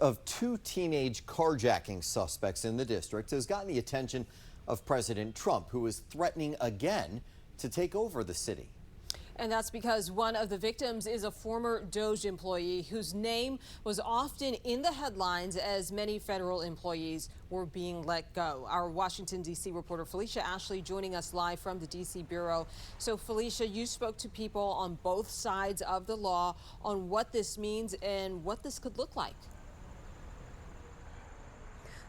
of two teenage carjacking suspects in the district has gotten the attention of President Trump, who is threatening again to take over the city. And that's because one of the victims is a former DOGE employee whose name was often in the headlines as many federal employees were being let go. Our Washington, D.C. reporter Felicia Ashley joining us live from the D.C. Bureau. So, Felicia, you spoke to people on both sides of the law on what this means and what this could look like.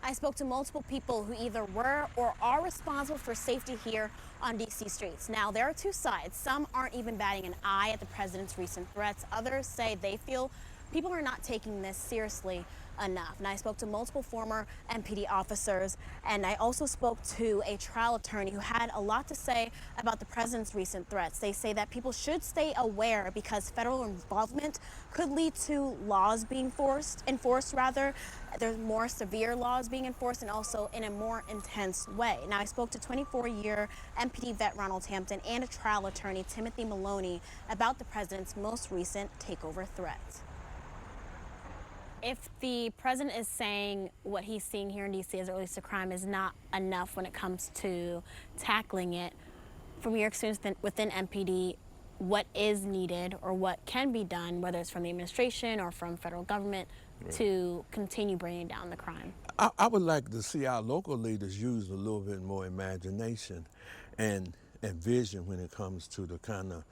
I spoke to multiple people who either were or are responsible for safety here on D.C. streets. Now, there are two sides. Some aren't even batting an eye at the president's recent threats. Others say they feel people are not taking this seriously enough. And I spoke to multiple former MPD officers, and I also spoke to a trial attorney who had a lot to say about the president's recent threats. They say that people should stay aware because federal involvement could lead to laws being enforced rather. There's more severe laws being enforced and also in a more intense way. Now, I spoke to 24-year MPD vet Ronald Hampton and a trial attorney, Timothy Maloney, about the president's most recent takeover threat. If the president is saying what he's seeing here in D.C. as it relates to crime is not enough when it comes to tackling it, from your experience within MPD, what is needed or what can be done, whether it's from the administration or from federal government, to continue bringing down the crime? I would like to see our local leaders use a little bit more imagination and vision when it comes to the kind of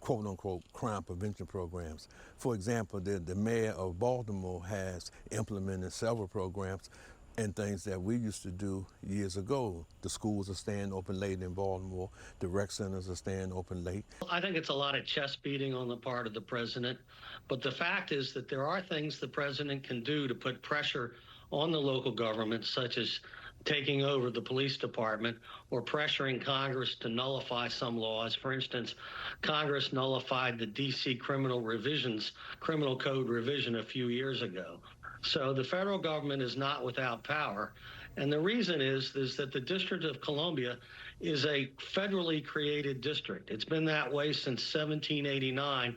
quote-unquote crime prevention programs. For example, the mayor of Baltimore has implemented several programs and things that we used to do years ago. The schools are staying open late in Baltimore. The rec centers are staying open late. I think it's a lot of chest beating on the part of the president, but the fact is that there are things the president can do to put pressure on the local government, such as taking over the police department or pressuring Congress to nullify some laws. For instance, Congress nullified the D.C. criminal code revision a few years ago. So the federal government is not without power. And the reason is that the District of Columbia is a federally created district. It's been that way since 1789.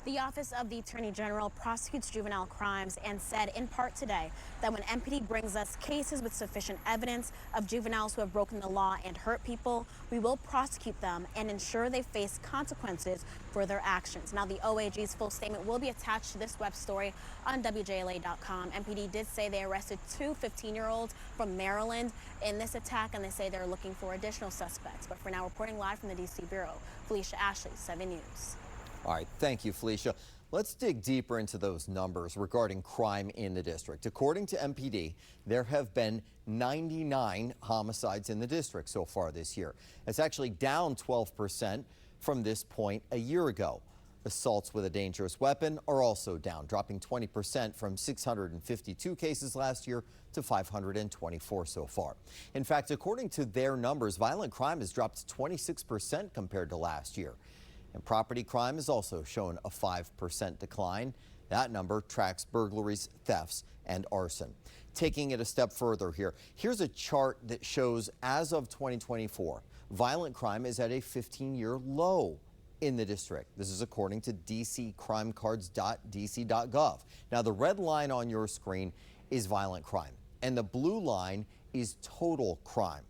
The Office of the Attorney General prosecutes juvenile crimes and said in part today that when MPD brings us cases with sufficient evidence of juveniles who have broken the law and hurt people, we will prosecute them and ensure they face consequences for their actions. Now, the OAG's full statement will be attached to this web story on WJLA.com. MPD did say they arrested two 15-year-olds from Maryland in this attack, and they say they're looking for additional suspects. But for now, reporting live from the D.C. Bureau, Felicia Ashley, 7 News. All right, thank you, Felicia. Let's dig deeper into those numbers regarding crime in the district. According to MPD, there have been 99 homicides in the district so far this year. It's actually down 12% from this point a year ago. Assaults with a dangerous weapon are also down, dropping 20% from 652 cases last year to 524 so far. In fact, according to their numbers, violent crime has dropped 26% compared to last year. And property crime has also shown a 5% decline. That number tracks burglaries, thefts, and arson. Taking it a step further here, here's a chart that shows as of 2024, violent crime is at a 15-year low in the district. This is according to dccrimecards.dc.gov. Now, the red line on your screen is violent crime, and the blue line is total crime.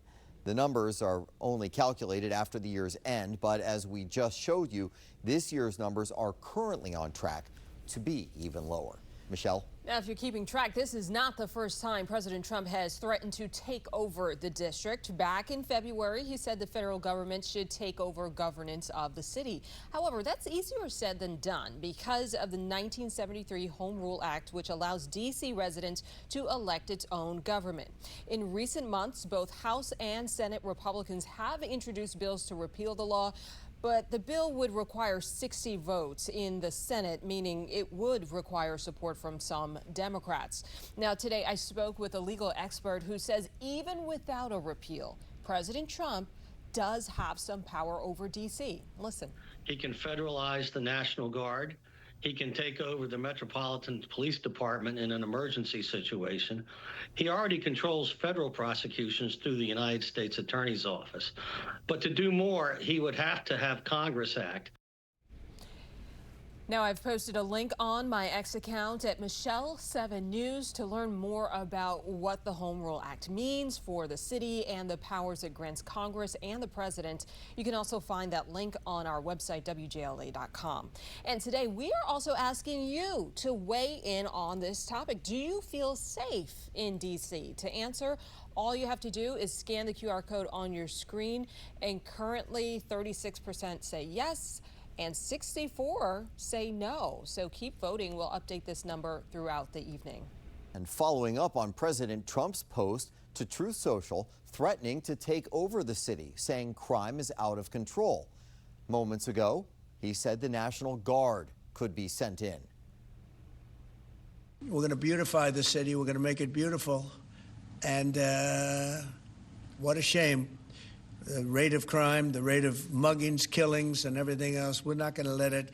The numbers are only calculated after the year's end, but as we just showed you, this year's numbers are currently on track to be even lower. Michelle? Now, if you're keeping track, this is not the first time President Trump has threatened to take over the district. Back in February, he said the federal government should take over governance of the city. However, that's easier said than done because of the 1973 Home Rule Act, which allows D.C. residents to elect its own government. In recent months, both House and Senate Republicans have introduced bills to repeal the law. But the bill would require 60 votes in the Senate, meaning it would require support from some Democrats. Now, today I spoke with a legal expert who says even without a repeal, President Trump does have some power over D.C. Listen. He can federalize the National Guard. He can take over the Metropolitan Police Department in an emergency situation. He already controls federal prosecutions through the United States Attorney's Office. But to do more, he would have to have Congress act. Now I've posted a link on my X account at Michelle7News to learn more about what the Home Rule Act means for the city and the powers it grants Congress and the president. You can also find that link on our website, WJLA.com. And today we are also asking you to weigh in on this topic. Do you feel safe in D.C.? To answer, all you have to do is scan the QR code on your screen, and currently 36% say yes and 64 say no. So keep voting. We'll update this number throughout the evening. And following up on President Trump's post to Truth Social, threatening to take over the city, saying crime is out of control. Moments ago, he said the National Guard could be sent in. We're going to beautify the city. We're going to make it beautiful. And what a shame. The rate of crime, the rate of muggings, killings, and everything else, we're not going to let it.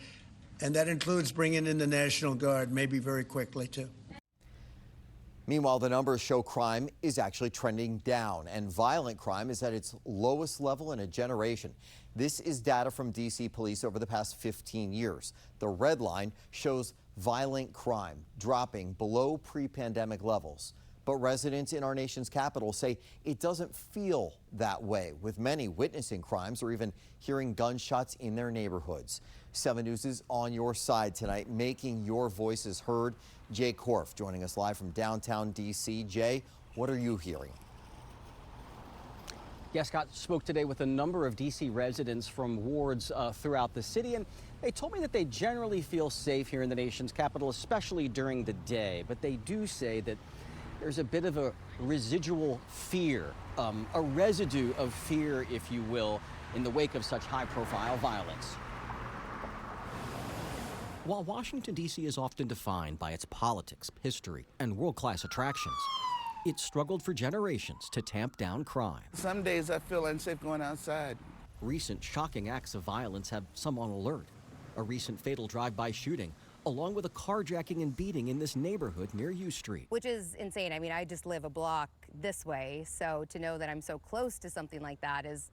And that includes bringing in the National Guard, maybe very quickly, too. Meanwhile, the numbers show crime is actually trending down, and violent crime is at its lowest level in a generation. This is data from D.C. police over the past 15 years. The red line shows violent crime dropping below pre-pandemic levels. But residents in our nation's capital say it doesn't feel that way, with many witnessing crimes or even hearing gunshots in their neighborhoods. 7 News is on your side tonight, making your voices heard. Jay Korf joining us live from downtown D.C. Jay, what are you hearing? Yeah, Scott spoke today with a number of D.C. residents from wards throughout the city, and they told me that they generally feel safe here in the nation's capital, especially during the day. But they do say that there's a bit of a residual fear, a residue of fear, if you will, in the wake of such high-profile violence. While Washington, D.C. is often defined by its politics, history, and world-class attractions, it struggled for generations to tamp down crime. Some days I feel unsafe going outside. Recent shocking acts of violence have some on alert. A recent fatal drive-by shooting, along with a carjacking and beating in this neighborhood near U Street. Which is insane. I mean, I just live a block this way, so to know that I'm so close to something like that is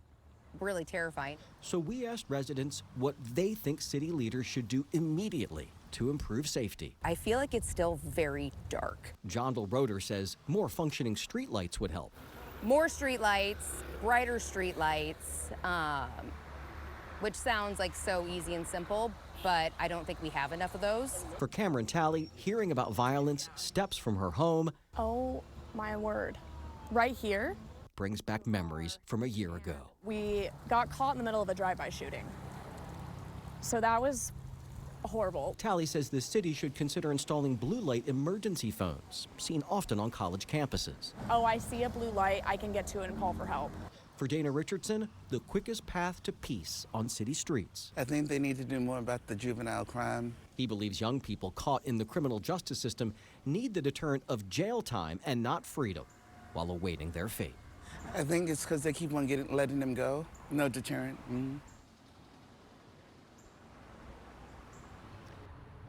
really terrifying. So we asked residents what they think city leaders should do immediately to improve safety. I feel like it's still very dark. Johnville Roeder says more functioning streetlights would help. More streetlights, brighter streetlights, which sounds like so easy and simple, but I don't think we have enough of those. For Cameron Talley, hearing about violence steps from her home. Oh my word. Right here, Brings back memories from a year ago. we got caught in the middle of a drive-by shooting. So that was horrible. Talley says the city should consider installing blue light emergency phones, seen often on college campuses. Oh, I see a blue light, I can get to it and call for help. For Dana Richardson, the quickest path to peace on city streets. I think they need to do more about the juvenile crime. He believes young people caught in the criminal justice system need the deterrent of jail time and not freedom while awaiting their fate. I think it's because they keep on letting them go. No deterrent.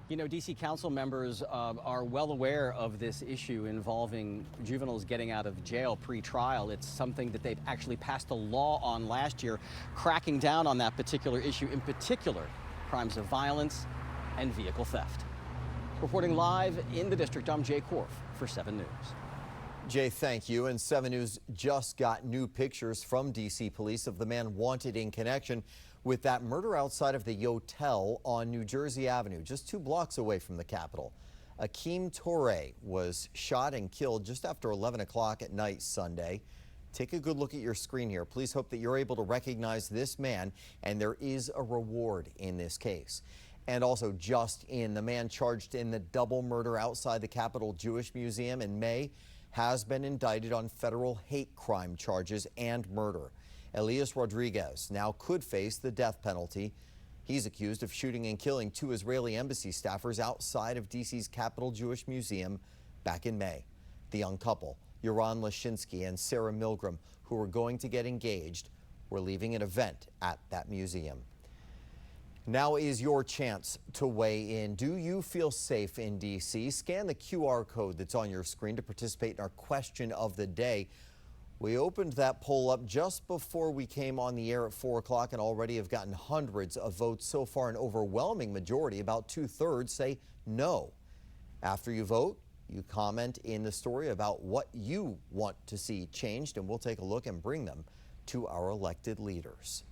You know, D.C. council members are well aware of this issue involving juveniles getting out of jail pre-trial. It's something that they've actually passed a law on last year, cracking down on that particular issue, in particular, crimes of violence and vehicle theft. Reporting live in the district, I'm Jay Korf for 7 News. Jay, thank you. And 7 News just got new pictures from D.C. police of the man wanted in connection with that murder outside of the Yotel on New Jersey Avenue, just 2 blocks away from the Capitol. Akeem Toure was shot and killed just after 11 o'clock at night Sunday. Take a good look at your screen here. Please hope that you're able to recognize this man, and there is a reward in this case. And also just in, the man charged in the double murder outside the Capitol Jewish Museum in May has been indicted on federal hate crime charges and murder. Elias Rodriguez now could face the death penalty. He's accused of shooting and killing 2 Israeli embassy staffers outside of D.C.'s Capitol Jewish Museum back in May. The young couple, Yoran Lashinsky and Sarah Milgram, who were going to get engaged, were leaving an event at that museum. Now is your chance to weigh in. Do you feel safe in D.C.? Scan the QR code that's on your screen to participate in our question of the day. We opened that poll up just before we came on the air at 4 o'clock and already have gotten hundreds of votes so far. An overwhelming majority, about 2/3, say no. After you vote, you comment in the story about what you want to see changed, and we'll take a look and bring them to our elected leaders.